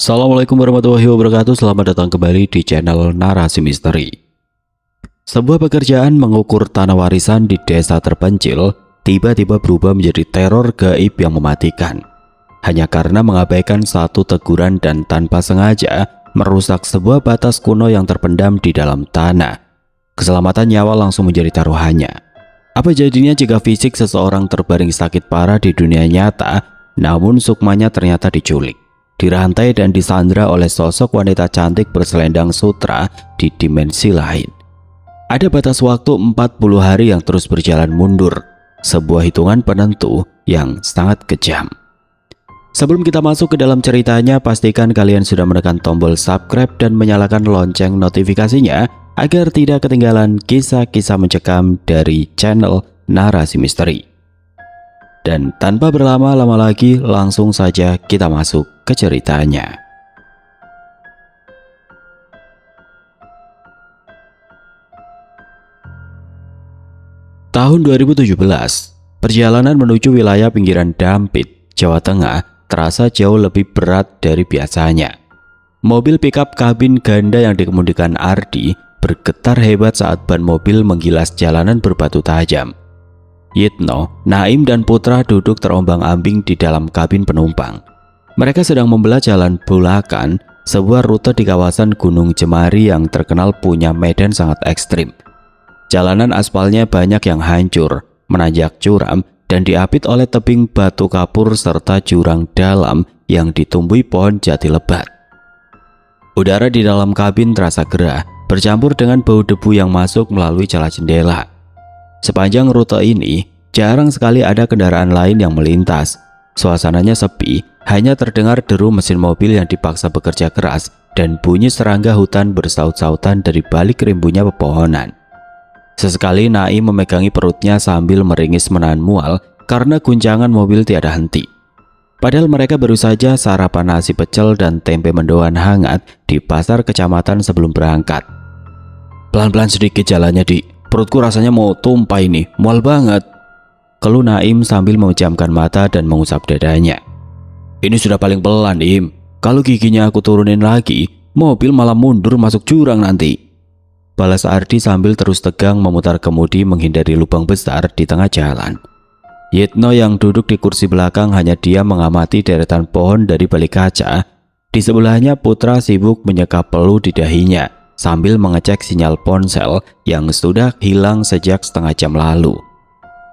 Assalamualaikum warahmatullahi wabarakatuh. Selamat datang kembali di channel Narasi Misteri. Sebuah pekerjaan mengukur tanah warisan di desa terpencil tiba-tiba berubah menjadi teror gaib yang mematikan. Hanya karena mengabaikan satu teguran dan tanpa sengaja merusak sebuah batas kuno yang terpendam di dalam tanah. Keselamatan nyawa langsung menjadi taruhannya. Apa jadinya jika fisik seseorang terbaring sakit parah di dunia nyata, namun sukmanya ternyata diculik, dirantai dan disandra oleh sosok wanita cantik berselendang sutra di dimensi lain. Ada batas waktu 40 hari yang terus berjalan mundur, sebuah hitungan penentu yang sangat kejam. Sebelum kita masuk ke dalam ceritanya, pastikan kalian sudah menekan tombol subscribe dan menyalakan lonceng notifikasinya agar tidak ketinggalan kisah-kisah mencekam dari channel Narasi Misteri. Dan tanpa berlama-lama lagi, langsung saja kita masuk ke ceritanya. Tahun 2017, perjalanan menuju wilayah pinggiran Dampit, Jawa Tengah terasa jauh lebih berat dari biasanya. Mobil pickup kabin ganda yang dikemudikan Ardi bergetar hebat saat ban mobil menggilas jalanan berbatu tajam. Yitno, Naim dan Putra duduk terombang-ambing di dalam kabin penumpang. Mereka sedang membelah jalan Bulakan, sebuah rute di kawasan Gunung Jemari yang terkenal punya medan sangat ekstrim. Jalanan aspalnya banyak yang hancur, menanjak curam, dan diapit oleh tebing batu kapur serta jurang dalam yang ditumbuhi pohon jati lebat. Udara di dalam kabin terasa gerah, bercampur dengan bau debu yang masuk melalui celah jendela. Sepanjang rute ini, jarang sekali ada kendaraan lain yang melintas. Suasananya sepi, hanya terdengar deru mesin mobil yang dipaksa bekerja keras dan bunyi serangga hutan bersaut-sautan dari balik rimbunnya pepohonan. Sesekali Naim memegangi perutnya sambil meringis menahan mual karena guncangan mobil tiada henti. Padahal mereka baru saja sarapan nasi pecel dan tempe mendoan hangat di pasar kecamatan sebelum berangkat. "Pelan-pelan sedikit jalannya, Dik. Perutku rasanya mau tumpah ini, mual banget," keluh Naim sambil memejamkan mata dan mengusap dadanya. "Ini sudah paling pelan, Im. Kalau giginya aku turunin lagi, mobil malah mundur masuk jurang nanti," balas Ardi sambil terus tegang memutar kemudi menghindari lubang besar di tengah jalan. Yitno yang duduk di kursi belakang hanya diam mengamati deretan pohon dari balik kaca. Di sebelahnya Putra sibuk menyeka peluh di dahinya sambil mengecek sinyal ponsel yang sudah hilang sejak setengah jam lalu.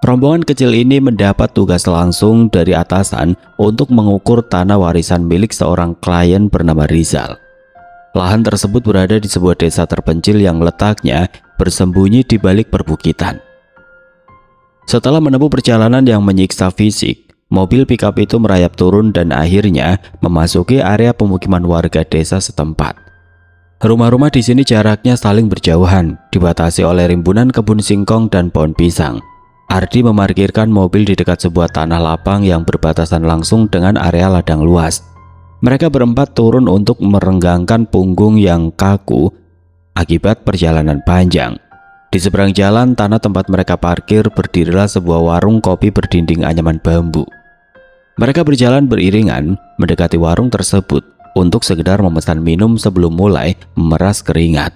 Rombongan kecil ini mendapat tugas langsung dari atasan untuk mengukur tanah warisan milik seorang klien bernama Rizal. Lahan tersebut berada di sebuah desa terpencil yang letaknya bersembunyi di balik perbukitan. Setelah menempuh perjalanan yang menyiksa fisik, mobil pickup itu merayap turun dan akhirnya memasuki area pemukiman warga desa setempat. Rumah-rumah di sini jaraknya saling berjauhan, dibatasi oleh rimbunan kebun singkong dan pohon pisang. Ardi memarkirkan mobil di dekat sebuah tanah lapang yang berbatasan langsung dengan area ladang luas. Mereka berempat turun untuk merenggangkan punggung yang kaku akibat perjalanan panjang. Di seberang jalan tanah tempat mereka parkir berdirilah sebuah warung kopi berdinding anyaman bambu. Mereka berjalan beriringan mendekati warung tersebut untuk sekedar memesan minum sebelum mulai memeras keringat.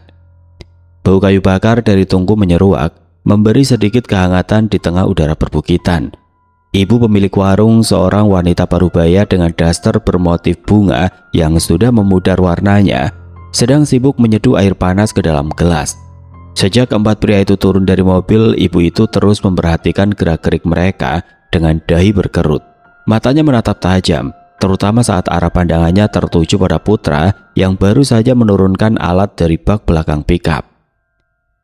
Bau kayu bakar dari tungku menyeruak, memberi sedikit kehangatan di tengah udara perbukitan. Ibu pemilik warung, seorang wanita parubaya dengan daster bermotif bunga yang sudah memudar warnanya, sedang sibuk menyeduh air panas ke dalam gelas. Sejak keempat pria itu turun dari mobil, ibu itu terus memperhatikan gerak-gerik mereka dengan dahi berkerut. Matanya menatap tajam, terutama saat arah pandangannya tertuju pada Putra yang baru saja menurunkan alat dari bak belakang pickup.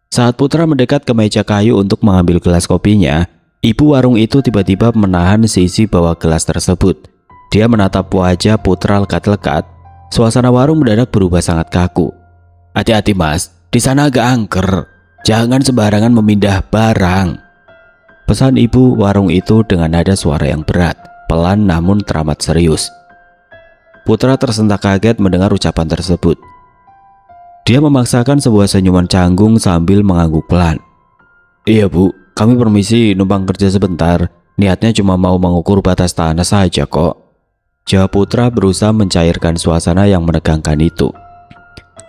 Saat Putra mendekat ke meja kayu untuk mengambil gelas kopinya, ibu warung itu tiba-tiba menahan sisi bawah gelas tersebut. Dia menatap wajah Putra lekat-lekat. Suasana warung mendadak berubah sangat kaku. "Hati-hati Mas, di sana agak angker. Jangan sembarangan memindah barang," pesan ibu warung itu dengan nada suara yang berat, pelan namun teramat serius. Putra tersentak kaget mendengar ucapan tersebut. Dia memaksakan sebuah senyuman canggung sambil mengangguk pelan. "Iya Bu, kami permisi numpang kerja sebentar. Niatnya cuma mau mengukur batas tanah saja kok." jawab Putra berusaha mencairkan suasana yang menegangkan itu.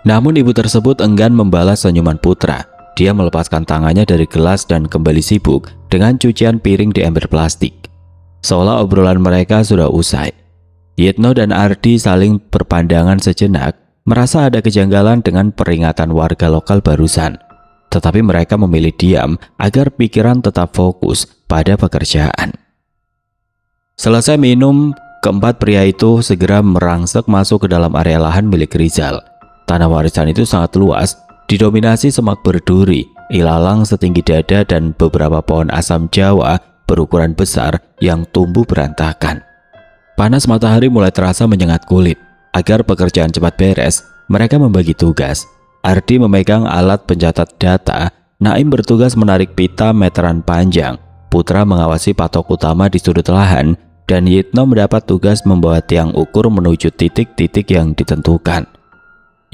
Namun ibu tersebut enggan membalas senyuman Putra. Dia melepaskan tangannya dari gelas dan kembali sibuk dengan cucian piring di ember plastik. Seolah obrolan mereka sudah usai. Yitno dan Ardi saling berpandangan sejenak, merasa ada kejanggalan dengan peringatan warga lokal barusan. Tetapi mereka memilih diam agar pikiran tetap fokus pada pekerjaan. Selesai minum, keempat pria itu segera merangsek masuk ke dalam area lahan milik Rizal. Tanah warisan itu sangat luas, didominasi semak berduri, ilalang setinggi dada dan beberapa pohon asam Jawa berukuran besar yang tumbuh berantakan. Panas matahari mulai terasa menyengat kulit. Agar pekerjaan cepat beres, mereka membagi tugas. Ardi memegang alat pencatat data, Naim bertugas menarik pita meteran panjang, Putra mengawasi patok utama di sudut lahan, dan Yitno mendapat tugas membawa tiang ukur menuju titik-titik yang ditentukan.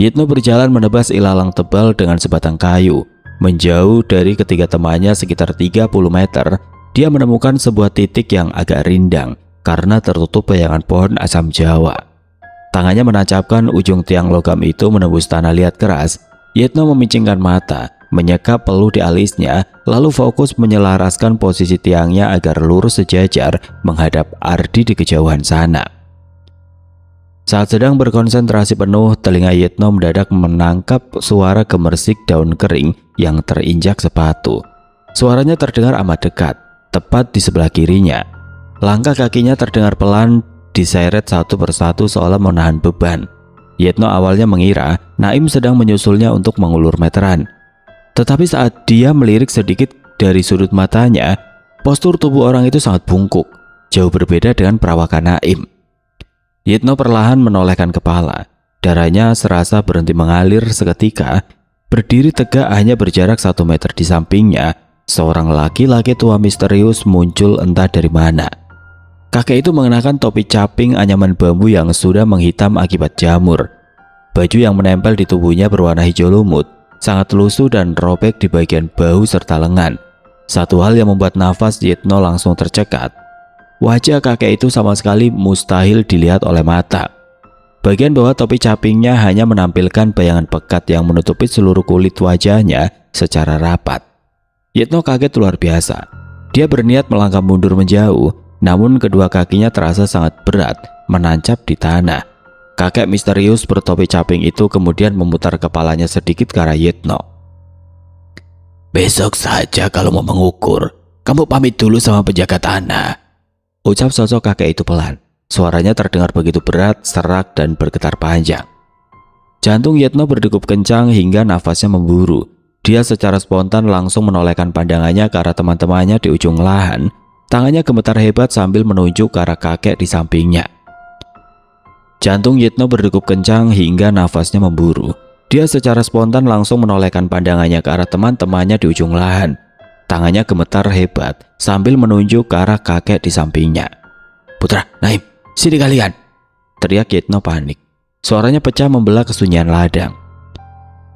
Yitno berjalan menebas ilalang tebal dengan sebatang kayu. Menjauh dari ketiga temannya sekitar 30 meter, dia menemukan sebuah titik yang agak rindang karena tertutup bayangan pohon asam Jawa. Tangannya menancapkan ujung tiang logam itu menembus tanah liat keras. Yitno memicingkan mata, menyekap peluh di alisnya, lalu fokus menyelaraskan posisi tiangnya agar lurus sejajar menghadap Ardi di kejauhan sana. Saat sedang berkonsentrasi penuh, telinga Yitno mendadak menangkap suara gemersik daun kering yang terinjak sepatu. Suaranya terdengar amat dekat, tepat di sebelah kirinya. Langkah kakinya terdengar pelan, diseret satu persatu seolah menahan beban. Yitno awalnya mengira Naim sedang menyusulnya untuk mengulur meteran. Tetapi saat dia melirik sedikit dari sudut matanya, postur tubuh orang itu sangat bungkuk, jauh berbeda dengan perawakan Naim. Yitno perlahan menolehkan kepala. Darahnya serasa berhenti mengalir seketika. Berdiri tegak hanya berjarak 1 meter di sampingnya, seorang laki-laki tua misterius muncul entah dari mana. Kakek itu mengenakan topi caping anyaman bambu yang sudah menghitam akibat jamur. Baju yang menempel di tubuhnya berwarna hijau lumut, sangat lusuh dan robek di bagian bahu serta lengan. Satu hal yang membuat nafas Yitno langsung tercekat. Wajah kakek itu sama sekali mustahil dilihat oleh mata. Bagian bawah topi capingnya hanya menampilkan bayangan pekat yang menutupi seluruh kulit wajahnya secara rapat. Yitno kaget luar biasa. Dia berniat melangkah mundur menjauh, namun kedua kakinya terasa sangat berat menancap di tanah. Kakek misterius bertopi caping itu kemudian memutar kepalanya sedikit ke arah Yitno. "Besok saja kalau mau mengukur, kamu pamit dulu sama penjaga tanah," ucap sosok kakek itu pelan. Suaranya terdengar begitu berat, serak, dan bergetar panjang. Jantung Yitno berdegup kencang hingga nafasnya memburu. Dia secara spontan langsung menolehkan pandangannya ke arah teman-temannya di ujung lahan. Tangannya gemetar hebat sambil menunjuk ke arah kakek di sampingnya. Jantung Yitno berdegup kencang hingga nafasnya memburu. Dia secara spontan langsung menolehkan pandangannya ke arah teman-temannya di ujung lahan. Tangannya gemetar hebat sambil menunjuk ke arah kakek di sampingnya. "Putra, Naim, sini kalian!" teriak Yitno panik. Suaranya pecah membelah kesunyian ladang.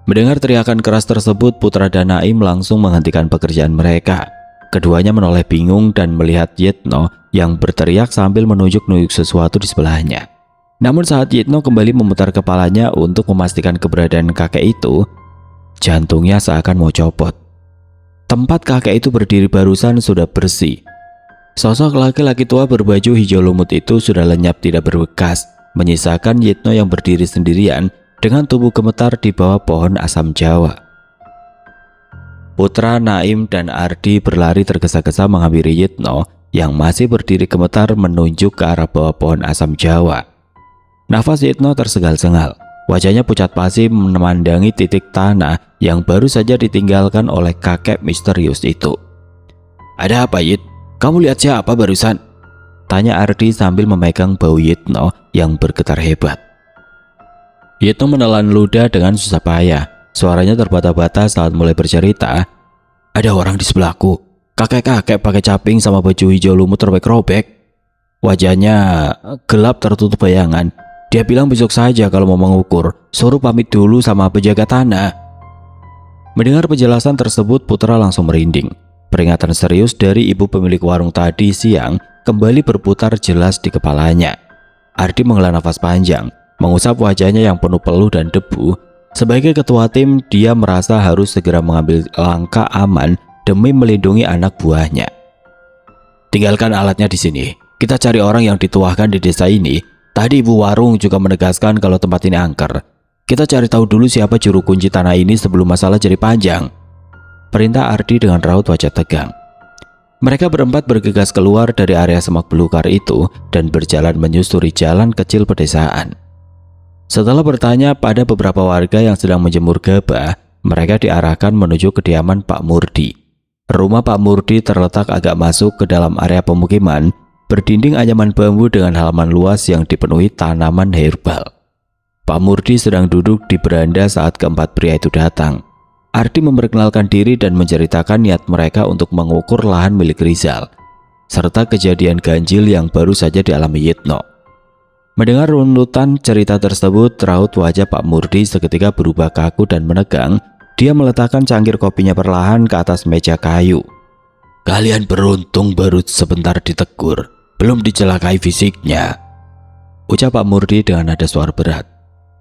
Mendengar teriakan keras tersebut, Putra dan Naim langsung menghentikan pekerjaan mereka. Keduanya menoleh bingung dan melihat Yitno yang berteriak sambil menunjuk-nunjuk sesuatu di sebelahnya. Namun saat Yitno kembali memutar kepalanya untuk memastikan keberadaan kakek itu, jantungnya seakan mau copot. Tempat kakek itu berdiri barusan sudah bersih. Sosok laki-laki tua berbaju hijau lumut itu sudah lenyap tidak berbekas, menyisakan Yitno yang berdiri sendirian dengan tubuh gemetar di bawah pohon asam Jawa. Putra, Naim, dan Ardi berlari tergesa-gesa menghampiri Yitno yang masih berdiri gemetar menunjuk ke arah bawah pohon asam Jawa. Nafas Yitno tersengal-sengal. Wajahnya pucat pasi memandangi titik tanah yang baru saja ditinggalkan oleh kakek misterius itu. "Ada apa, Yit? Kamu lihat siapa barusan?" tanya Ardi sambil memegang bau Yitno yang bergetar hebat. Yitno menelan ludah dengan susah payah. Suaranya terbata-bata saat mulai bercerita. "Ada orang di sebelahku. Kakek-kakek pakai caping sama baju hijau lumut robek-robek. Wajahnya gelap tertutup bayangan. Dia bilang besok saja kalau mau mengukur. Suruh pamit dulu sama penjaga tanah." Mendengar penjelasan tersebut, Putra langsung merinding. Peringatan serius dari ibu pemilik warung tadi siang kembali berputar jelas di kepalanya. Ardi menghela nafas panjang, mengusap wajahnya yang penuh peluh dan debu. Sebagai ketua tim, dia merasa harus segera mengambil langkah aman demi melindungi anak buahnya. Tinggalkan alatnya di sini. Kita cari orang yang dituahkan di desa ini. Tadi ibu warung juga menegaskan kalau tempat ini angker. Kita cari tahu dulu siapa juru kunci tanah ini sebelum masalah jadi panjang. Perintah Ardi dengan raut wajah tegang. Mereka berempat bergegas keluar dari area semak belukar itu dan berjalan menyusuri jalan kecil pedesaan. Setelah bertanya pada beberapa warga yang sedang menjemur gabah, mereka diarahkan menuju kediaman Pak Murdi. Rumah Pak Murdi terletak agak masuk ke dalam area pemukiman, berdinding anyaman bambu dengan halaman luas yang dipenuhi tanaman herbal. Pak Murdi sedang duduk di beranda saat keempat pria itu datang. Ardi memperkenalkan diri dan menceritakan niat mereka untuk mengukur lahan milik Rizal, serta kejadian ganjil yang baru saja dialami Yitno. Mendengar runutan cerita tersebut, raut wajah Pak Murdi seketika berubah kaku dan menegang. Dia meletakkan cangkir kopinya perlahan ke atas meja kayu. Kalian beruntung baru sebentar ditegur, belum dicelakai fisiknya, ucap Pak Murdi dengan nada suara berat.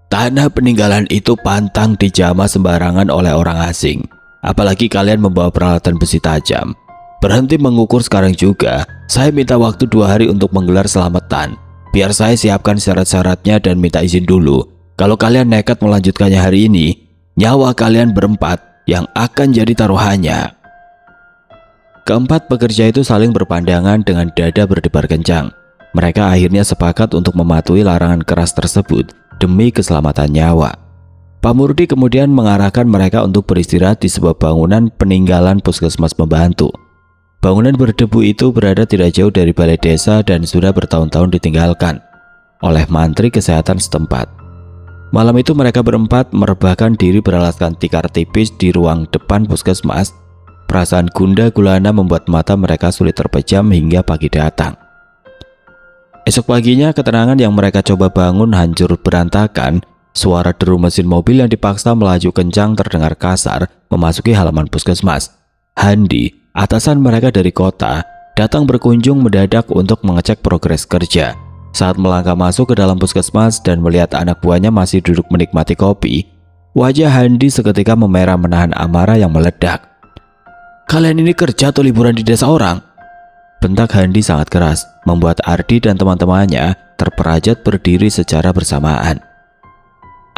Tanah peninggalan itu pantang dijamah sembarangan oleh orang asing. Apalagi kalian membawa peralatan besi tajam. Berhenti mengukur sekarang juga. Saya minta waktu 2 hari untuk menggelar selamatan. Biar saya siapkan syarat-syaratnya dan minta izin dulu. Kalau kalian nekat melanjutkannya hari ini, nyawa kalian berempat yang akan jadi taruhannya. Keempat pekerja itu saling berpandangan dengan dada berdebar kencang. Mereka akhirnya sepakat untuk mematuhi larangan keras tersebut demi keselamatan nyawa. Pak Murdi kemudian mengarahkan mereka untuk beristirahat di sebuah bangunan peninggalan puskesmas pembantu. Bangunan berdebu itu berada tidak jauh dari balai desa dan sudah bertahun-tahun ditinggalkan oleh mantri kesehatan setempat. Malam itu mereka berempat merebahkan diri beralaskan tikar tipis di ruang depan puskesmas. Perasaan gundah gulana membuat mata mereka sulit terpejam hingga pagi datang. Esok paginya ketenangan yang mereka coba bangun hancur berantakan. Suara deru mesin mobil yang dipaksa melaju kencang terdengar kasar memasuki halaman puskesmas. Handi, atasan mereka dari kota, datang berkunjung mendadak untuk mengecek progres kerja. Saat melangkah masuk ke dalam puskesmas dan melihat anak buahnya masih duduk menikmati kopi, wajah Handi seketika memerah menahan amarah yang meledak. Kalian ini kerja atau liburan di desa orang? Bentak Handi sangat keras, membuat Ardi dan teman-temannya terperajat berdiri secara bersamaan.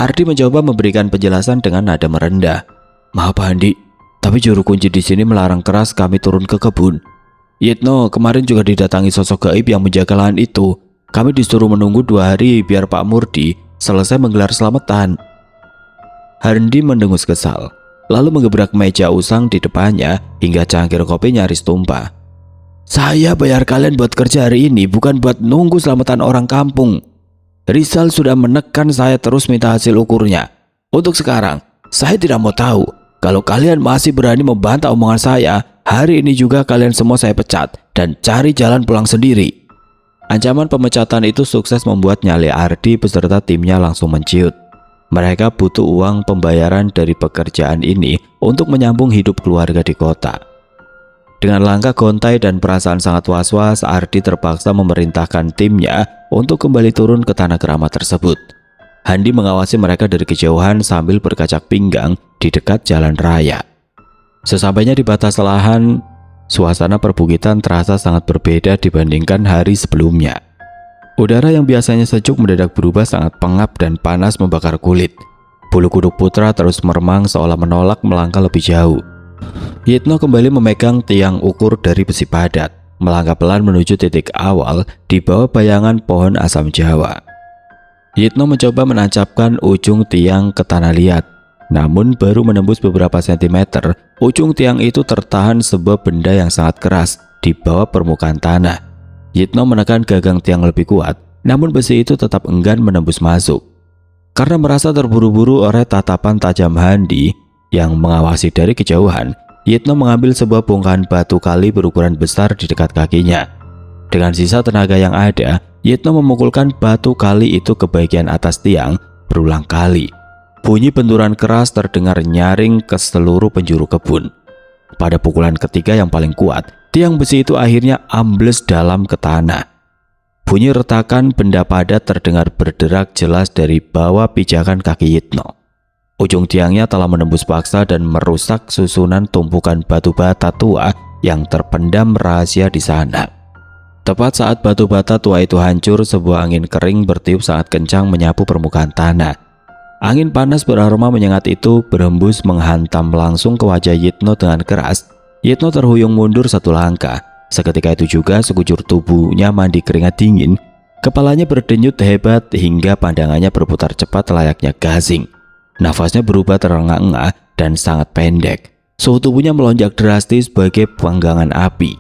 Ardi mencoba memberikan penjelasan dengan nada merendah. Maaf Pak Handi, tapi juru kunci di sini melarang keras kami turun ke kebun. Yitno, kemarin juga didatangi sosok gaib yang menjaga lahan itu. Kami disuruh menunggu 2 hari biar Pak Murdi selesai menggelar selamatan. Handi mendengus kesal, lalu menggebrak meja usang di depannya hingga cangkir kopi nyaris tumpah. Saya bayar kalian buat kerja hari ini, bukan buat nunggu selamatan orang kampung. Rizal sudah menekan saya terus minta hasil ukurnya. Untuk sekarang, saya tidak mau tahu. Kalau kalian masih berani membantah omongan saya, hari ini juga kalian semua saya pecat dan cari jalan pulang sendiri. Ancaman pemecatan itu sukses membuat nyali Ardi beserta timnya langsung menciut. Mereka butuh uang pembayaran dari pekerjaan ini untuk menyambung hidup keluarga di kota. Dengan langkah gontai dan perasaan sangat was-was, Ardi terpaksa memerintahkan timnya untuk kembali turun ke tanah keramat tersebut. Handi mengawasi mereka dari kejauhan sambil berkacak pinggang di dekat jalan raya. Sesampainya di batas lahan, suasana perbukitan terasa sangat berbeda dibandingkan hari sebelumnya. Udara yang biasanya sejuk mendadak berubah sangat pengap dan panas membakar kulit. Bulu kuduk putra terus meremang seolah menolak melangkah lebih jauh. Yitno kembali memegang tiang ukur dari besi padat, melangkah pelan menuju titik awal di bawah bayangan pohon asam Jawa. Yitno mencoba menancapkan ujung tiang ke tanah liat, namun baru menembus beberapa sentimeter, ujung tiang itu tertahan sebuah benda yang sangat keras di bawah permukaan tanah. Yitno menekan gagang tiang lebih kuat, namun besi itu tetap enggan menembus masuk. Karena merasa terburu-buru oleh tatapan tajam Handi yang mengawasi dari kejauhan, Yitno mengambil sebuah bongkahan batu kali berukuran besar di dekat kakinya. Dengan sisa tenaga yang ada, Yitno memukulkan batu kali itu ke bagian atas tiang berulang kali. Bunyi benturan keras terdengar nyaring ke seluruh penjuru kebun. Pada pukulan ketiga yang paling kuat, tiang besi itu akhirnya ambles dalam ke tanah. Bunyi retakan benda padat terdengar berderak jelas dari bawah pijakan kaki Yitno. Ujung tiangnya telah menembus paksa dan merusak susunan tumpukan batu bata tua yang terpendam rahasia di sana. Tepat saat batu bata tua itu hancur, sebuah angin kering bertiup sangat kencang menyapu permukaan tanah. Angin panas beraroma menyengat itu berhembus menghantam langsung ke wajah Yitno dengan keras. Yitno terhuyung mundur satu langkah. Seketika itu juga sekujur tubuhnya mandi keringat dingin. Kepalanya berdenyut hebat hingga pandangannya berputar cepat layaknya gasing. Nafasnya berubah terengah-engah dan sangat pendek. Suhu tubuhnya melonjak drastis sebagai panggangan api.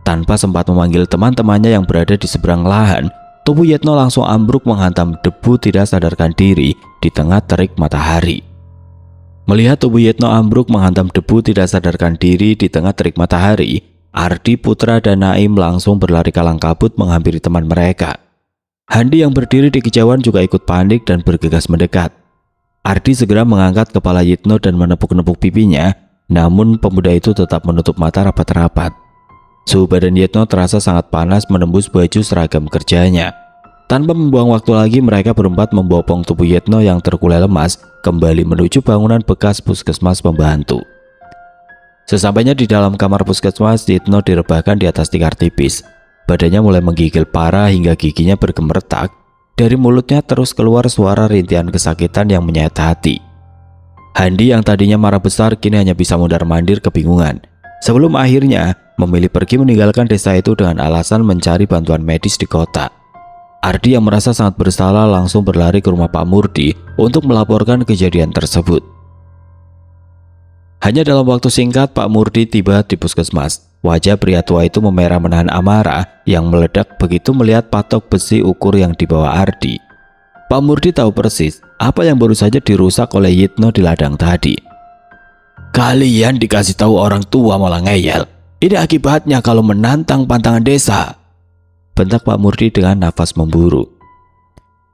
Tanpa sempat memanggil teman-temannya yang berada di seberang lahan, tubuh Yitno langsung ambruk menghantam debu tidak sadarkan diri di tengah terik matahari. Melihat tubuh Yitno ambruk menghantam debu tidak sadarkan diri di tengah terik matahari, Ardi, Putra, dan Naim langsung berlari kalang kabut menghampiri teman mereka. Handi yang berdiri di kejauhan juga ikut panik dan bergegas mendekat. Ardi segera mengangkat kepala Yitno dan menepuk-nepuk pipinya, namun pemuda itu tetap menutup mata rapat-rapat. Suhu badan Yitno terasa sangat panas menembus baju seragam kerjanya. Tanpa membuang waktu lagi, mereka berempat membopong tubuh Yitno yang terkulai lemas kembali menuju bangunan bekas puskesmas pembantu. Sesampainya di dalam kamar puskesmas, Yitno direbahkan di atas tikar tipis. Badannya mulai menggigil parah hingga giginya bergemeretak. Dari mulutnya terus keluar suara rintihan kesakitan yang menyayat hati. Handi yang tadinya marah besar kini hanya bisa mundar-mandir kebingungan. Sebelum akhirnya memilih pergi meninggalkan desa itu dengan alasan mencari bantuan medis di kota. Ardi yang merasa sangat bersalah langsung berlari ke rumah Pak Murdi untuk melaporkan kejadian tersebut. Hanya dalam waktu singkat Pak Murdi tiba di puskesmas. Wajah pria tua itu memerah menahan amarah yang meledak begitu melihat patok besi ukur yang dibawa Ardi. Pak Murdi tahu persis apa yang baru saja dirusak oleh Yitno di ladang tadi. "Kalian dikasih tahu orang tua malah ngeyel. Ini akibatnya kalau menantang pantangan desa," bentak Pak Murdi dengan nafas memburu.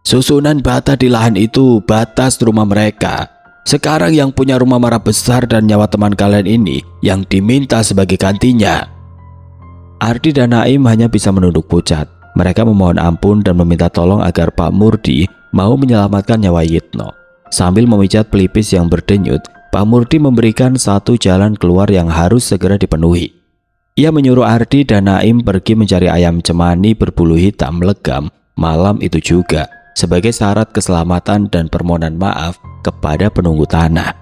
"Susunan bata di lahan itu batas rumah mereka. Sekarang yang punya rumah marah besar dan nyawa teman kalian ini yang diminta sebagai gantinya." Ardi dan Naim hanya bisa menunduk pucat. Mereka memohon ampun dan meminta tolong agar Pak Murdi mau menyelamatkan nyawa Yitno. Sambil memijat pelipis yang berdenyut, Pak Murdi memberikan satu jalan keluar yang harus segera dipenuhi. Ia menyuruh Ardi dan Naim pergi mencari ayam cemani berbulu hitam legam malam itu juga, sebagai syarat keselamatan dan permohonan maaf kepada penunggu tanah.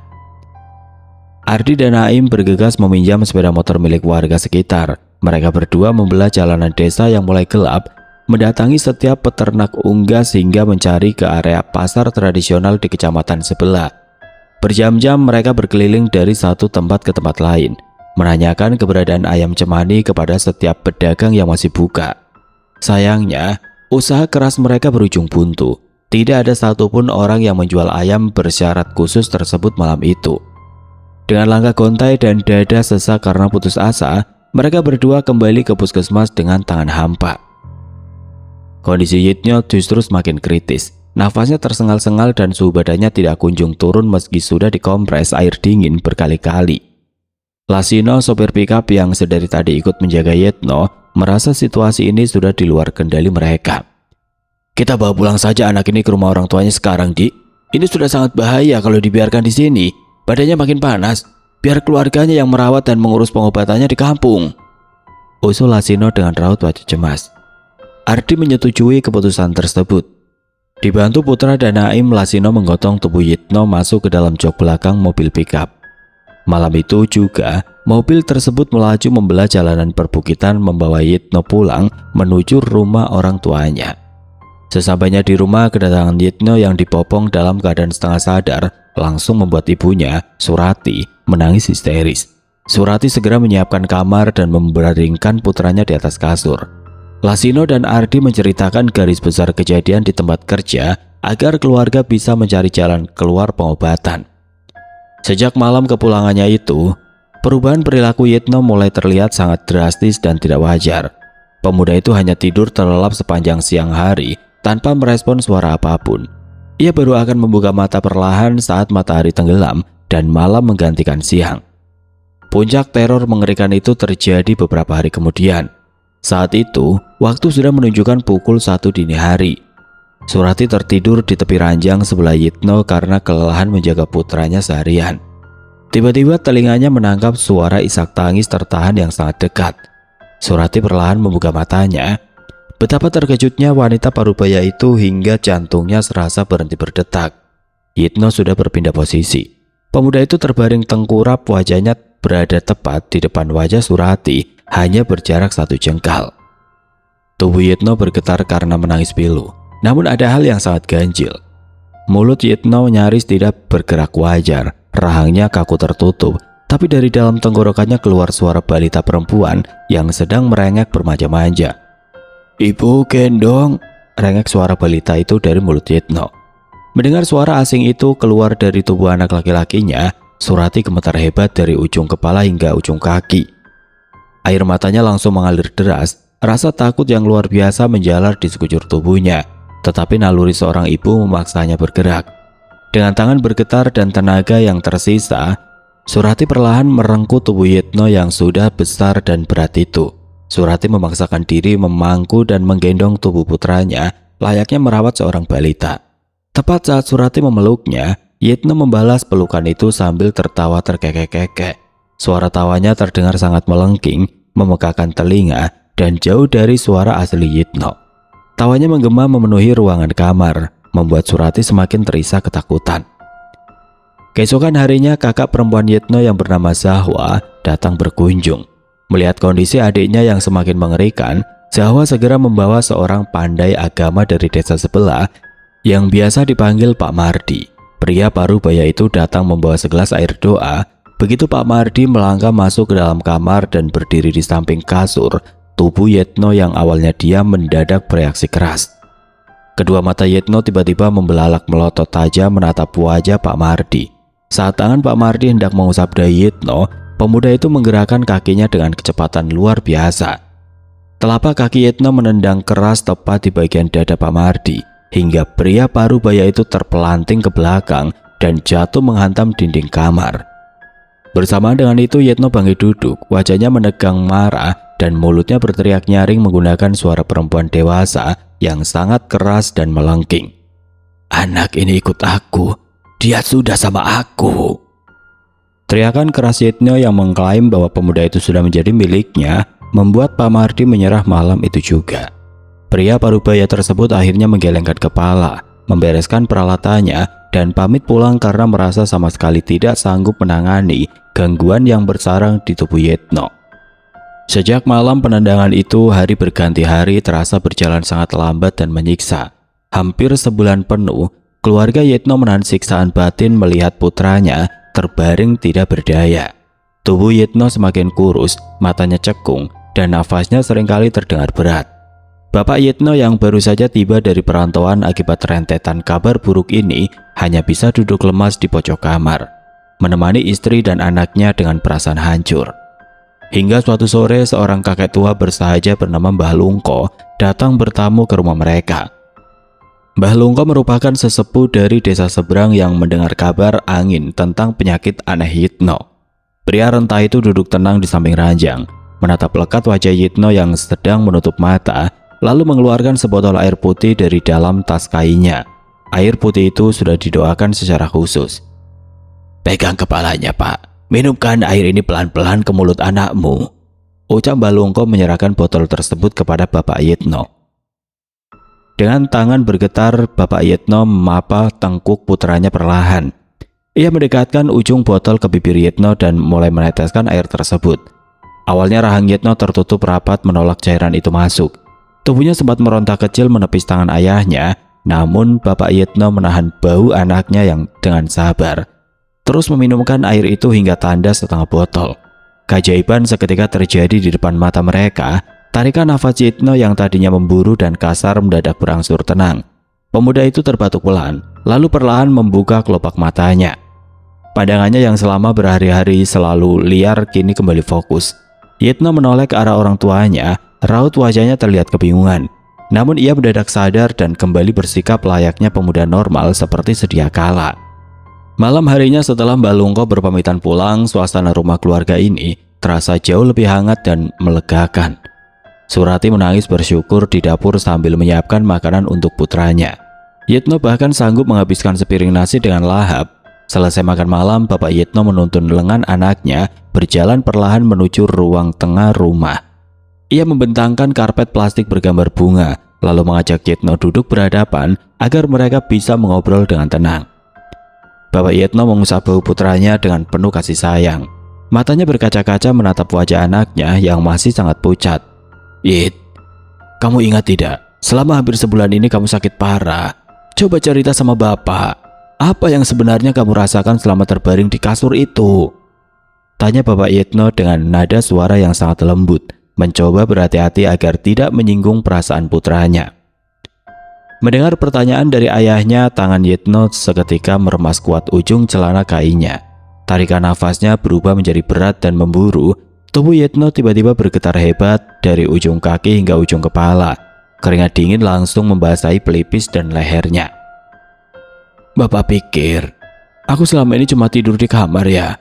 Ardi dan Naim bergegas meminjam sepeda motor milik warga sekitar. Mereka berdua membelah jalanan desa yang mulai gelap, mendatangi setiap peternak unggas hingga mencari ke area pasar tradisional di kecamatan sebelah. Berjam-jam mereka berkeliling dari satu tempat ke tempat lain, menanyakan keberadaan ayam cemani kepada setiap pedagang yang masih buka. Sayangnya, usaha keras mereka berujung buntu. Tidak ada satupun orang yang menjual ayam bersyarat khusus tersebut malam itu. Dengan langkah gontai dan dada sesak karena putus asa, mereka berdua kembali ke puskesmas dengan tangan hampa. Kondisi Yitno justru semakin kritis. Nafasnya tersengal-sengal dan suhu badannya tidak kunjung turun meski sudah dikompres air dingin berkali-kali. Lasino, sopir pikap yang sedari tadi ikut menjaga Yitno, merasa situasi ini sudah di luar kendali mereka. "Kita bawa pulang saja anak ini ke rumah orang tuanya sekarang, Dik. Ini sudah sangat bahaya kalau dibiarkan di sini. Badannya makin panas. Biar keluarganya yang merawat dan mengurus pengobatannya di kampung," usul Lasino dengan raut wajah cemas. Ardi menyetujui keputusan tersebut. Dibantu Putra dan Naim, Lasino menggotong tubuh Yitno masuk ke dalam jok belakang mobil pikap. Malam itu juga, mobil tersebut melaju membelah jalanan perbukitan membawa Yitno pulang menuju rumah orang tuanya. Sesampainya di rumah, kedatangan Yitno yang dipopong dalam keadaan setengah sadar langsung membuat ibunya, Surati, menangis histeris. Surati segera menyiapkan kamar dan membaringkan putranya di atas kasur. Lasino dan Ardi menceritakan garis besar kejadian di tempat kerja agar keluarga bisa mencari jalan keluar pengobatan. Sejak malam kepulangannya itu, perubahan perilaku Yitno mulai terlihat sangat drastis dan tidak wajar. Pemuda itu hanya tidur terlelap sepanjang siang hari tanpa merespon suara apapun. Ia baru akan membuka mata perlahan saat matahari tenggelam dan malam menggantikan siang. Puncak teror mengerikan itu terjadi beberapa hari kemudian. Saat itu, waktu sudah menunjukkan pukul 1 dini hari. Surati tertidur di tepi ranjang sebelah Yitno karena kelelahan menjaga putranya seharian. Tiba-tiba telinganya menangkap suara isak tangis tertahan yang sangat dekat. Surati perlahan membuka matanya. Betapa terkejutnya wanita parubaya itu hingga jantungnya serasa berhenti berdetak. Yitno sudah berpindah posisi. Pemuda itu terbaring tengkurap, wajahnya berada tepat di depan wajah Surati, hanya berjarak 1 jengkal. Tubuh Yitno bergetar karena menangis pilu. Namun ada hal yang sangat ganjil. Mulut Yitno nyaris tidak bergerak wajar, rahangnya kaku tertutup, tapi dari dalam tenggorokannya keluar suara balita perempuan yang sedang merengek bermanja-manja. "Ibu gendong," rengek suara balita itu dari mulut Yitno. Mendengar suara asing itu keluar dari tubuh anak laki-lakinya, Surati gemetar hebat dari ujung kepala hingga ujung kaki. Air matanya langsung mengalir deras, rasa takut yang luar biasa menjalar di sekujur tubuhnya. Tetapi naluri seorang ibu memaksanya bergerak. Dengan tangan bergetar dan tenaga yang tersisa, Surati perlahan merengkuh tubuh Yitno yang sudah besar dan berat itu. Surati memaksakan diri memangku dan menggendong tubuh putranya layaknya merawat seorang balita. Tepat saat Surati memeluknya, Yitno membalas pelukan itu sambil tertawa terkekek-kekek. Suara tawanya terdengar sangat melengking, memegahkan telinga, dan jauh dari suara asli Yitno. Tawanya menggema memenuhi ruangan kamar, membuat Surati semakin terisak ketakutan. Keesokan harinya kakak perempuan Yitno yang bernama Zahwa datang berkunjung. Melihat kondisi adiknya yang semakin mengerikan, Zahwa segera membawa seorang pandai agama dari desa sebelah yang biasa dipanggil Pak Mardi. Pria parubaya itu datang membawa segelas air doa. Begitu Pak Mardi melangkah masuk ke dalam kamar dan berdiri di samping kasur, tubuh Yitno yang awalnya diam mendadak bereaksi keras. Kedua mata Yitno tiba-tiba membelalak melotot tajam menatap wajah Pak Mardi. Saat tangan Pak Mardi hendak mengusap dahi Yitno, pemuda itu menggerakkan kakinya dengan kecepatan luar biasa. Telapak kaki Yitno menendang keras tepat di bagian dada Pak Mardi, hingga pria parubaya itu terpelanting ke belakang dan jatuh menghantam dinding kamar. Bersamaan dengan itu Yitno bangkit duduk, wajahnya menegang marah dan mulutnya berteriak nyaring menggunakan suara perempuan dewasa yang sangat keras dan melengking. "Anak ini ikut aku, dia sudah sama aku." Teriakan keras Yitno yang mengklaim bahwa pemuda itu sudah menjadi miliknya membuat Pak Mardi menyerah malam itu juga. Pria parubaya tersebut akhirnya menggelengkan kepala, membereskan peralatannya, dan pamit pulang karena merasa sama sekali tidak sanggup menangani gangguan yang bersarang di tubuh Yitno. Sejak malam penendangan itu, hari berganti hari terasa berjalan sangat lambat dan menyiksa. Hampir sebulan penuh, keluarga Yitno menahan siksaan batin melihat putranya terbaring tidak berdaya. Tubuh Yitno semakin kurus, matanya cekung, dan nafasnya seringkali terdengar berat. Bapak Yitno yang baru saja tiba dari perantauan akibat rentetan kabar buruk ini hanya bisa duduk lemas di pojok kamar, menemani istri dan anaknya dengan perasaan hancur. Hingga suatu sore seorang kakek tua bersahaja bernama Mbah Lungko datang bertamu ke rumah mereka. Mbah Lungko merupakan sesepuh dari desa seberang yang mendengar kabar angin tentang penyakit aneh Yitno. Pria renta itu duduk tenang di samping ranjang, menatap lekat wajah Yitno yang sedang menutup mata, lalu mengeluarkan sebotol air putih dari dalam tas kainnya. Air putih itu sudah didoakan secara khusus. "Pegang kepalanya, Pak. Minumkan air ini pelan-pelan ke mulut anakmu," ucap Mbah Lungko menyerahkan botol tersebut kepada Bapak Yitno. Dengan tangan bergetar, Bapak Yitno memapa tengkuk putranya perlahan. Ia mendekatkan ujung botol ke bibir Yitno dan mulai meneteskan air tersebut. Awalnya rahang Yitno tertutup rapat menolak cairan itu masuk. Tubuhnya sempat meronta kecil menepis tangan ayahnya, namun Bapak Yitno menahan bau anaknya yang dengan sabar. Terus meminumkan air itu hingga tanda setengah botol. Keajaiban seketika terjadi di depan mata mereka. Tarikan nafas Yitno yang tadinya memburu dan kasar mendadak berangsur tenang. Pemuda itu terbatuk pelan, lalu perlahan membuka kelopak matanya. Pandangannya yang selama berhari-hari selalu liar kini kembali fokus. Yitno menoleh ke arah orang tuanya, raut wajahnya terlihat kebingungan. Namun ia mendadak sadar dan kembali bersikap layaknya pemuda normal seperti sedia kala. Malam harinya setelah Mbah Lungko berpamitan pulang, suasana rumah keluarga ini terasa jauh lebih hangat dan melegakan. Surati menangis bersyukur di dapur sambil menyiapkan makanan untuk putranya. Yitno bahkan sanggup menghabiskan sepiring nasi dengan lahap. Selesai makan malam, Bapak Yitno menuntun lengan anaknya berjalan perlahan menuju ruang tengah rumah. Ia membentangkan karpet plastik bergambar bunga, lalu mengajak Yitno duduk berhadapan agar mereka bisa mengobrol dengan tenang. Bapak Yitno mengusap bahu putranya dengan penuh kasih sayang. Matanya berkaca-kaca menatap wajah anaknya yang masih sangat pucat. "Yit, kamu ingat tidak? Selama hampir sebulan ini kamu sakit parah. Coba cerita sama Bapak. Apa yang sebenarnya kamu rasakan selama terbaring di kasur itu?" Tanya Bapak Yitno dengan nada suara yang sangat lembut, mencoba berhati-hati agar tidak menyinggung perasaan putranya. Mendengar pertanyaan dari ayahnya, tangan Yitno seketika meremas kuat ujung celana kainnya. Tarikan nafasnya berubah menjadi berat dan memburu. Tubuh Yitno tiba-tiba bergetar hebat dari ujung kaki hingga ujung kepala. Keringat dingin langsung membasahi pelipis dan lehernya. "Bapak pikir aku selama ini cuma tidur di kamar ya?"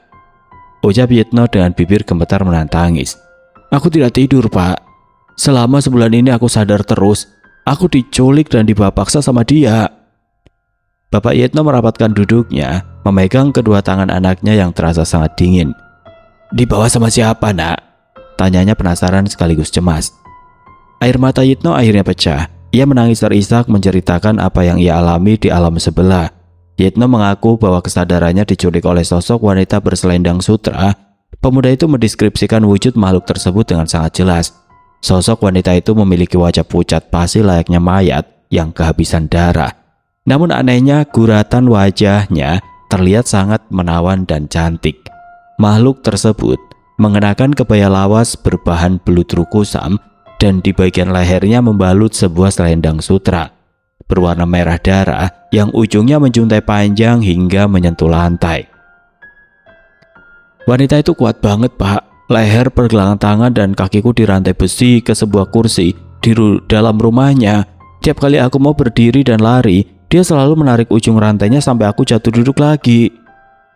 ucap Yitno dengan bibir gemetar menahan tangis. "Aku tidak tidur, Pak. Selama sebulan ini aku sadar terus. Aku diculik dan dibawa paksa sama dia." Bapak Yitno merapatkan duduknya, memegang kedua tangan anaknya yang terasa sangat dingin. "Dibawa sama siapa, Nak?" tanyanya penasaran sekaligus cemas. Air mata Yitno akhirnya pecah. Ia menangis terisak menceritakan apa yang ia alami di alam sebelah. Yitno mengaku bahwa kesadarannya diculik oleh sosok wanita berselendang sutra. Pemuda itu mendeskripsikan wujud makhluk tersebut dengan sangat jelas. Sosok wanita itu memiliki wajah pucat pasi layaknya mayat yang kehabisan darah. Namun anehnya, guratan wajahnya terlihat sangat menawan dan cantik. Makhluk tersebut mengenakan kebaya lawas berbahan beludru kusam dan di bagian lehernya membalut sebuah selendang sutra berwarna merah darah yang ujungnya menjuntai panjang hingga menyentuh lantai. "Wanita itu kuat banget, Pak. Leher, pergelangan tangan, dan kakiku dirantai besi ke sebuah kursi di dalam rumahnya. Tiap kali aku mau berdiri dan lari, dia selalu menarik ujung rantainya sampai aku jatuh duduk lagi,"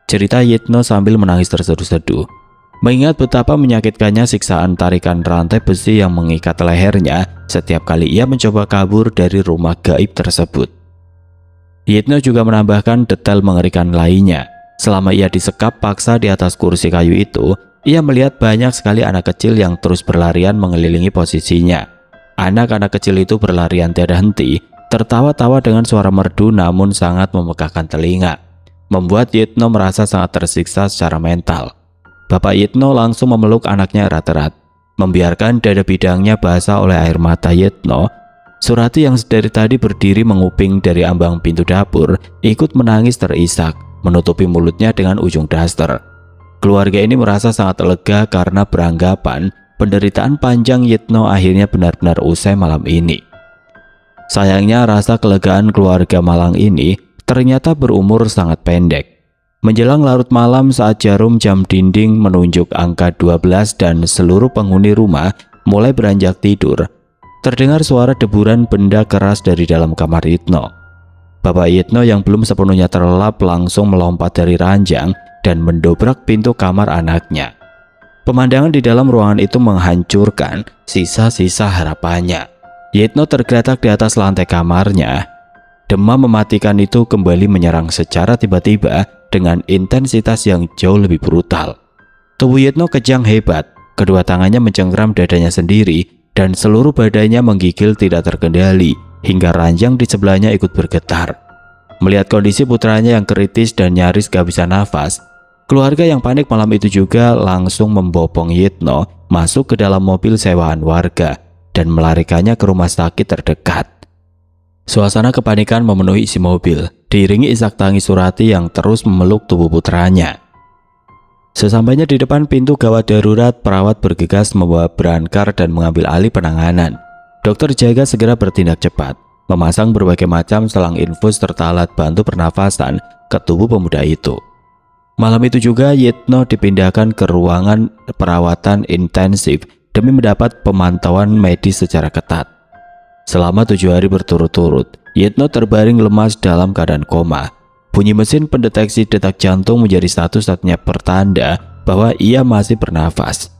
cerita Yitno sambil menangis terseduh-seduh. Mengingat betapa menyakitkannya siksaan tarikan rantai besi yang mengikat lehernya setiap kali ia mencoba kabur dari rumah gaib tersebut. Yitno juga menambahkan detail mengerikan lainnya. Selama ia disekap paksa di atas kursi kayu itu, ia melihat banyak sekali anak kecil yang terus berlarian mengelilingi posisinya. Anak-anak kecil itu berlarian tiada henti, tertawa-tawa dengan suara merdu namun sangat memegahkan telinga, membuat Yitno merasa sangat tersiksa secara mental. Bapak Yitno langsung memeluk anaknya erat-erat, membiarkan dada bidangnya basah oleh air mata Yitno. Surati yang dari tadi berdiri menguping dari ambang pintu dapur ikut menangis terisak, menutupi mulutnya dengan ujung daster. Keluarga ini merasa sangat lega karena beranggapan penderitaan panjang Yitno akhirnya benar-benar usai malam ini. Sayangnya rasa kelegaan keluarga malang ini ternyata berumur sangat pendek. Menjelang larut malam saat jarum jam dinding menunjuk angka 12 dan seluruh penghuni rumah mulai beranjak tidur, terdengar suara deburan benda keras dari dalam kamar Yitno. Bapak Yitno yang belum sepenuhnya terlelap langsung melompat dari ranjang dan mendobrak pintu kamar anaknya. Pemandangan di dalam ruangan itu menghancurkan sisa-sisa harapannya. Yitno tergeletak di atas lantai kamarnya. Demam mematikan itu kembali menyerang secara tiba-tiba dengan intensitas yang jauh lebih brutal. Tubuh Yitno kejang hebat, kedua tangannya mencengkram dadanya sendiri dan seluruh badannya menggigil tidak terkendali hingga ranjang di sebelahnya ikut bergetar. Melihat kondisi putranya yang kritis dan nyaris gak bisa nafas, keluarga yang panik malam itu juga langsung membopong Yitno masuk ke dalam mobil sewaan warga dan melarikannya ke rumah sakit terdekat. Suasana kepanikan memenuhi isi mobil, diiringi isak tangis Surati yang terus memeluk tubuh putranya. Sesampainya di depan pintu gawat darurat, perawat bergegas membawa berangkar dan mengambil alih penanganan. Dokter jaga segera bertindak cepat, memasang berbagai macam selang infus serta alat bantu pernafasan ke tubuh pemuda itu. Malam itu juga Yitno dipindahkan ke ruangan perawatan intensif demi mendapat pemantauan medis secara ketat. Selama 7 hari berturut-turut, Yitno terbaring lemas dalam keadaan koma. Bunyi mesin pendeteksi detak jantung menjadi satu-satunya pertanda bahwa ia masih bernafas.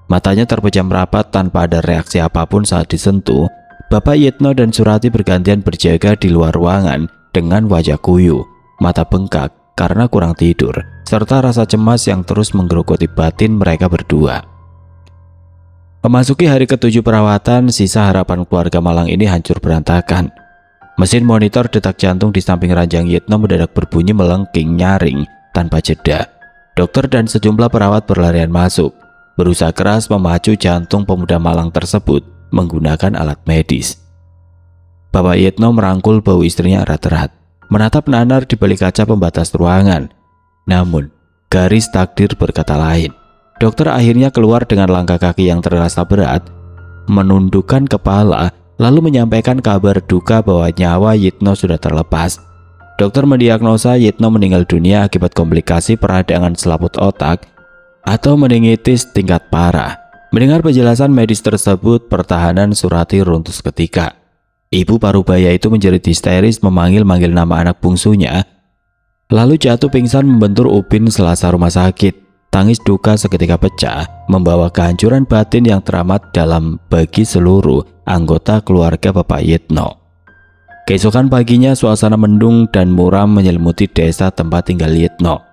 Matanya terpejam rapat tanpa ada reaksi apapun saat disentuh. Bapak Yitno dan Surati bergantian berjaga di luar ruangan dengan wajah kuyu, mata bengkak karena kurang tidur, serta rasa cemas yang terus menggerogoti batin mereka berdua. Memasuki hari ke-7 perawatan, sisa harapan keluarga Malang ini hancur berantakan. Mesin monitor detak jantung di samping ranjang Yitno mendadak berbunyi melengking nyaring tanpa jeda. Dokter dan sejumlah perawat berlarian masuk, berusaha keras memacu jantung pemuda Malang tersebut menggunakan alat medis. Bapak Yitno merangkul bau istrinya erat-erat, menatap nanar di balik kaca pembatas ruangan. Namun, garis takdir berkata lain. Dokter akhirnya keluar dengan langkah kaki yang terasa berat, menundukkan kepala, lalu menyampaikan kabar duka bahwa nyawa Yitno sudah terlepas. Dokter mendiagnosa Yitno meninggal dunia akibat komplikasi peradangan selaput otak atau meningitis tingkat parah. Mendengar penjelasan medis tersebut, pertahanan Surati runtuh seketika. Ibu parubaya itu menjerit histeris memanggil-manggil nama anak bungsunya, lalu jatuh pingsan membentur ubin selasa rumah sakit. Tangis duka seketika pecah, membawa kehancuran batin yang teramat dalam bagi seluruh anggota keluarga Bapak Yitno. Keesokan paginya, suasana mendung dan muram menyelimuti desa tempat tinggal Yitno.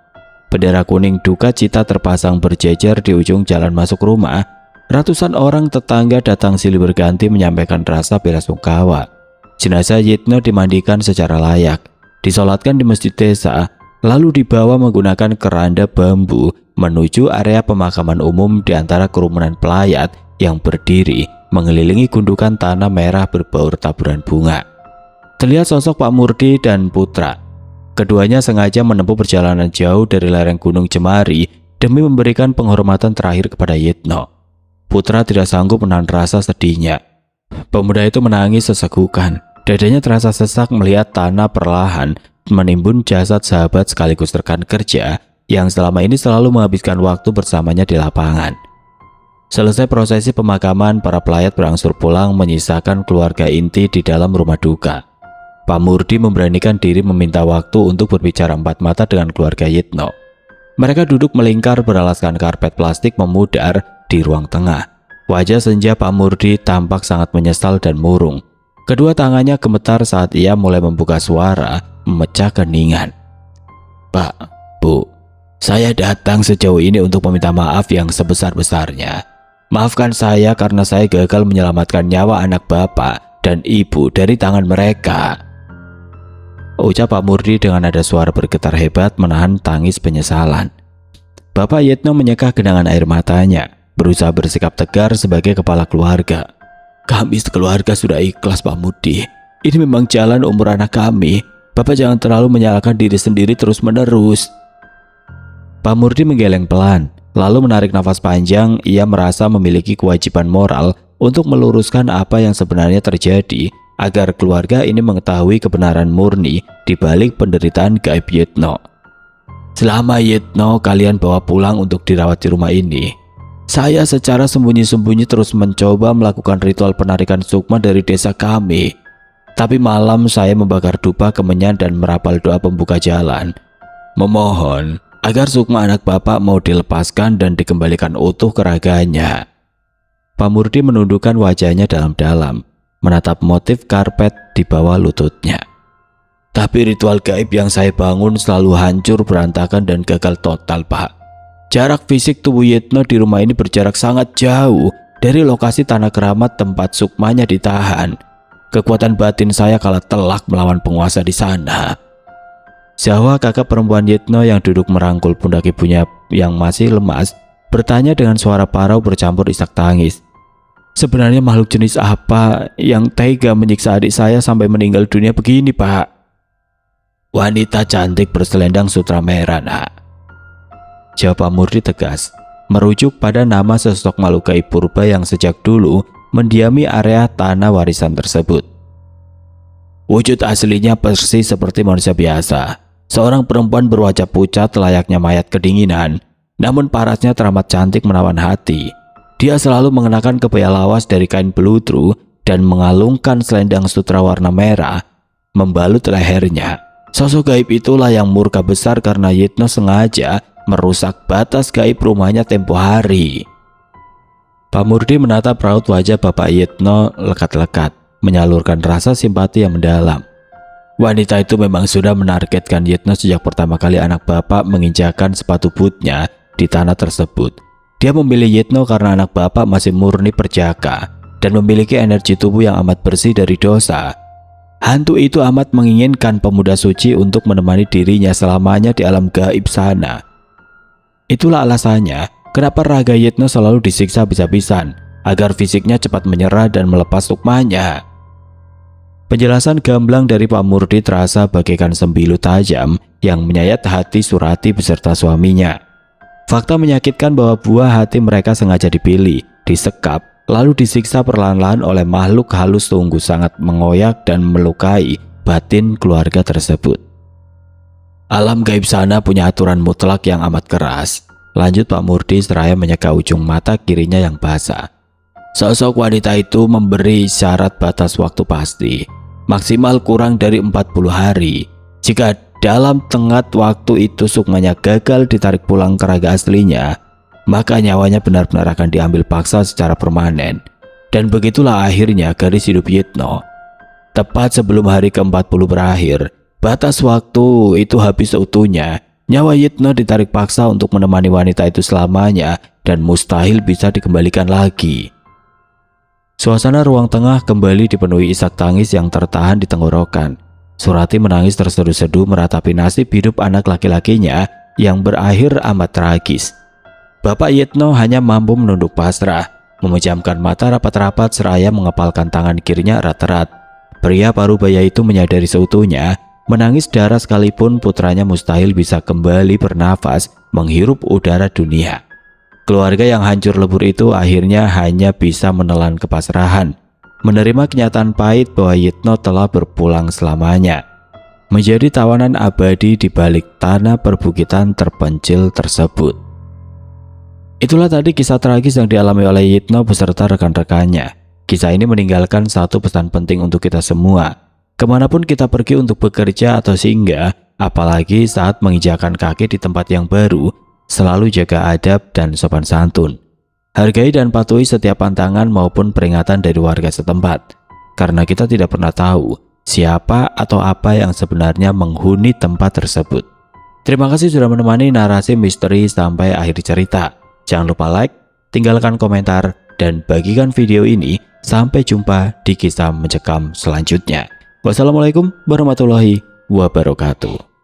Bendera kuning duka cita terpasang berjejer di ujung jalan masuk rumah. Ratusan orang tetangga datang silih berganti menyampaikan rasa belasungkawa. Jenazah Yitno dimandikan secara layak, disolatkan di masjid desa, lalu dibawa menggunakan keranda bambu menuju area pemakaman umum di antara kerumunan pelayat yang berdiri mengelilingi gundukan tanah merah berbaur taburan bunga. Terlihat sosok Pak Murdi dan putra. Keduanya sengaja menempuh perjalanan jauh dari lereng Gunung Cemari demi memberikan penghormatan terakhir kepada Yitno. Putra tidak sanggup menahan rasa sedihnya. Pemuda itu menangis sesegukan. Dadanya terasa sesak melihat tanah perlahan menimbun jasad sahabat sekaligus rekan kerja yang selama ini selalu menghabiskan waktu bersamanya di lapangan. Selesai prosesi pemakaman, para pelayat berangsur pulang menyisakan keluarga inti di dalam rumah duka. Pak Murdi memberanikan diri meminta waktu untuk berbicara empat mata dengan keluarga Yitno. Mereka duduk melingkar beralaskan karpet plastik memudar di ruang tengah. Wajah senja Pak Murdi tampak sangat menyesal dan murung. Kedua tangannya gemetar saat ia mulai membuka suara memecah keningan. Pak, Bu, saya datang sejauh ini untuk meminta maaf yang sebesar-besarnya. Maafkan saya karena saya gagal menyelamatkan nyawa anak Bapak dan Ibu dari tangan mereka. Ucap Pak Murdi dengan nada suara bergetar hebat menahan tangis penyesalan. Bapak Yitno menyeka genangan air matanya, berusaha bersikap tegar sebagai kepala keluarga. Kami sekeluarga sudah ikhlas, Pak Murdi. Ini memang jalan umur anak kami. Bapak jangan terlalu menyalahkan diri sendiri terus-menerus. Pak Murdi menggeleng pelan, lalu menarik nafas panjang. Ia merasa memiliki kewajiban moral untuk meluruskan apa yang sebenarnya terjadi agar keluarga ini mengetahui kebenaran murni di balik penderitaan gaib Yitno. Selama Yitno kalian bawa pulang untuk dirawat di rumah ini, saya secara sembunyi-sembunyi terus mencoba melakukan ritual penarikan sukma dari desa kami. Tapi malam saya membakar dupa kemenyan dan merapal doa pembuka jalan, memohon agar sukma anak Bapak mau dilepaskan dan dikembalikan utuh ke raganya. Pak Murdi menundukkan wajahnya dalam-dalam, menatap motif karpet di bawah lututnya. Tapi ritual gaib yang saya bangun selalu hancur berantakan dan gagal total, Pak. Jarak fisik tubuh Yitno di rumah ini berjarak sangat jauh dari lokasi tanah keramat tempat sukmanya ditahan. Kekuatan batin saya kalah telak melawan penguasa di sana. Zahwa, kakak perempuan Yitno yang duduk merangkul pundak ibunya yang masih lemas, bertanya dengan suara parau bercampur isak tangis. Sebenarnya makhluk jenis apa yang tega menyiksa adik saya sampai meninggal dunia begini, Pak? Wanita cantik berselendang sutra merah, Nak. Jawab Pak Murdi tegas, merujuk pada nama sesosok makhluk gaib purba yang sejak dulu mendiami area tanah warisan tersebut. Wujud aslinya persis seperti manusia biasa, seorang perempuan berwajah pucat layaknya mayat kedinginan, namun parasnya teramat cantik menawan hati. Dia selalu mengenakan kebaya lawas dari kain beludru dan mengalungkan selendang sutra warna merah membalut lehernya. Sosok gaib itulah yang murka besar karena Yitno sengaja merusak batas gaib rumahnya tempo hari. Pak Murdi menatap raut wajah Bapak Yitno lekat-lekat, menyalurkan rasa simpati yang mendalam. Wanita itu memang sudah menargetkan Yitno sejak pertama kali anak bapak menginjakan sepatu bootnya di tanah tersebut. Dia memilih Yitno karena anak bapak masih murni perjaka dan memiliki energi tubuh yang amat bersih dari dosa. Hantu itu amat menginginkan pemuda suci untuk menemani dirinya selamanya di alam gaib sana. Itulah alasannya kenapa raga Yitno selalu disiksa habis-habisan, agar fisiknya cepat menyerah dan melepas sukmanya. Penjelasan gamblang dari Pak Murdi terasa bagaikan sembilu tajam yang menyayat hati Surati beserta suaminya. Fakta menyakitkan bahwa buah hati mereka sengaja dipilih, disekap, lalu disiksa perlahan-lahan oleh makhluk halus sungguh sangat mengoyak dan melukai batin keluarga tersebut. Alam gaib sana punya aturan mutlak yang amat keras, lanjut Pak Murdi seraya menyeka ujung mata kirinya yang basah. Sosok wanita itu memberi syarat batas waktu pasti, maksimal kurang dari 40 hari. Jika dalam tenggat waktu itu sukmanya gagal ditarik pulang ke raga aslinya, maka nyawanya benar-benar akan diambil paksa secara permanen. Dan begitulah akhirnya garis hidup Yitno. Tepat sebelum hari ke-40 berakhir, batas waktu itu habis seutuhnya. Nyawa Yitno ditarik paksa untuk menemani wanita itu selamanya dan mustahil bisa dikembalikan lagi. Suasana ruang tengah kembali dipenuhi isak tangis yang tertahan di tenggorokan. Surati menangis terseduh-seduh meratapi nasib hidup anak laki-lakinya yang berakhir amat tragis. Bapak Yitno hanya mampu menunduk pasrah, memejamkan mata rapat-rapat seraya mengepalkan tangan kirinya erat-erat. Pria parubaya itu menyadari seutuhnya, menangis darah sekalipun putranya mustahil bisa kembali bernafas menghirup udara dunia. Keluarga yang hancur lebur itu akhirnya hanya bisa menelan kepasrahan, menerima kenyataan pahit bahwa Yitno telah berpulang selamanya, menjadi tawanan abadi di balik tanah perbukitan terpencil tersebut. Itulah tadi kisah tragis yang dialami oleh Yitno beserta rekan-rekannya. Kisah ini meninggalkan satu pesan penting untuk kita semua. Kemanapun kita pergi untuk bekerja atau singgah, apalagi saat menginjakan kaki di tempat yang baru, selalu jaga adab dan sopan santun. Hargai dan patuhi setiap pantangan maupun peringatan dari warga setempat, karena kita tidak pernah tahu siapa atau apa yang sebenarnya menghuni tempat tersebut. Terima kasih sudah menemani narasi misteri sampai akhir cerita. Jangan lupa like, tinggalkan komentar, dan bagikan video ini. Sampai jumpa di kisah mencekam selanjutnya. Wassalamualaikum warahmatullahi wabarakatuh.